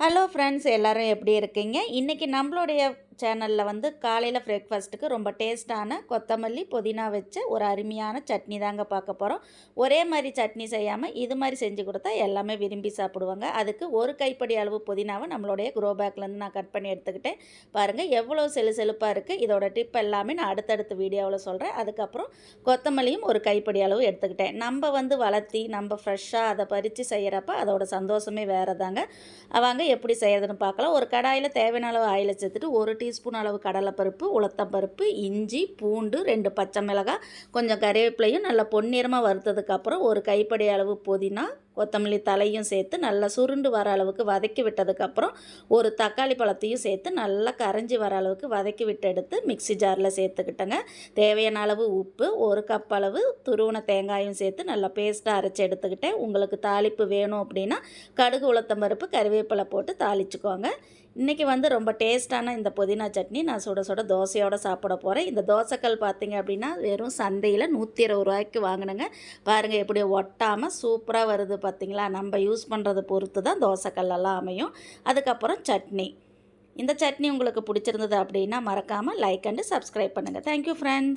Hello friends, எல்லோரும் எப்படி இருக்கீங்க? இன்றைக்கி நம்மளுடைய சேனலில் வந்து காலையில் பிரேக்ஃபாஸ்ட்டுக்கு ரொம்ப டேஸ்ட்டான கொத்தமல்லி புதினா வச்ச ஒரு அருமையான சட்னி தாங்க பார்க்க போகிறோம். ஒரே மாதிரி சட்னி செய்யாமல் இது மாதிரி செஞ்சு கொடுத்தா எல்லாமே விரும்பி சாப்பிடுவாங்க. அதுக்கு ஒரு கைப்படி அளவு புதினாவை நம்மளுடைய க்ரோ பேக்லேருந்து நான் கட் பண்ணி எடுத்துக்கிட்டேன். பாருங்கள் எவ்வளோ செழுப்பாக இருக்குது. இதோட டிப் எல்லாமே நான் அடுத்தடுத்த வீடியோவில் சொல்கிறேன். அதுக்கப்புறம் கொத்தமல்லியும் ஒரு கைப்படி அளவு எடுத்துக்கிட்டேன். நம்ம வந்து வளர்த்தி நம்ம ஃப்ரெஷ்ஷாக அதை பறித்து செய்கிறப்ப அதோட சந்தோஷமே வேறு தாங்க. அவங்க எப்படி செய்கிறதுன்னு பார்க்கலாம். ஒரு கடாயில் தேவையான அளவு ஆயிலை சேர்த்துட்டு 1 டீஸ்பூன் அளவு கடலைப்பருப்பு, உளுத்தம்பருப்பு, இஞ்சி, பூண்டு, 2 பச்சை மிளகாய், கொஞ்சம் கறிவேப்பிலையும் நல்லா பொன்னிறமாக வறுத்ததுக்கப்புறம் ஒரு கைப்படி அளவு புதினா, கொத்தமல்லி தலையும் சேர்த்து நல்லா சுருண்டு வர அளவுக்கு வதக்கி விட்டதுக்கப்புறம் ஒரு தக்காளி பழத்தையும் சேர்த்து நல்லா கரைஞ்சி வர அளவுக்கு வதக்கி விட்டு எடுத்து மிக்ஸி ஜாரில் சேர்த்துக்கிட்டேங்க. தேவையான அளவு உப்பு, 1 கப் அளவு துருவன தேங்காயும் சேர்த்து நல்லா பேஸ்ட்டாக அரைச்சி எடுத்துக்கிட்டேன். உங்களுக்கு தாளிப்பு வேணும் அப்படின்னா கடுகு, உளுத்தம்பருப்பு, கறிவேப்பிலை போட்டு தாளிச்சுக்கோங்க. இன்றைக்கி வந்து ரொம்ப டேஸ்ட்டான இந்த புதினா சட்னி நான் சுட சுட தோசையோடு சாப்பிட போகிறேன். இந்த தோசைக்கல் பார்த்திங்க அப்படின்னா வெறும் சந்தையில் 120 ரூபாய்க்கு வாங்கினேங்க. பாருங்கள் எப்படி ஒட்டாமல் சூப்பராக வருது பார்த்திங்களா. நம்ம யூஸ் பண்ணுறதை பொறுத்து தான் தோசைக்கல்லெல்லாம் அமையும். அதுக்கப்புறம் சட்னி. இந்த சட்னி உங்களுக்கு பிடிச்சிருந்தது அப்படின்னா மறக்காமல் லைக் அண்டு சப்ஸ்கிரைப் பண்ணுங்கள். Thank you friends.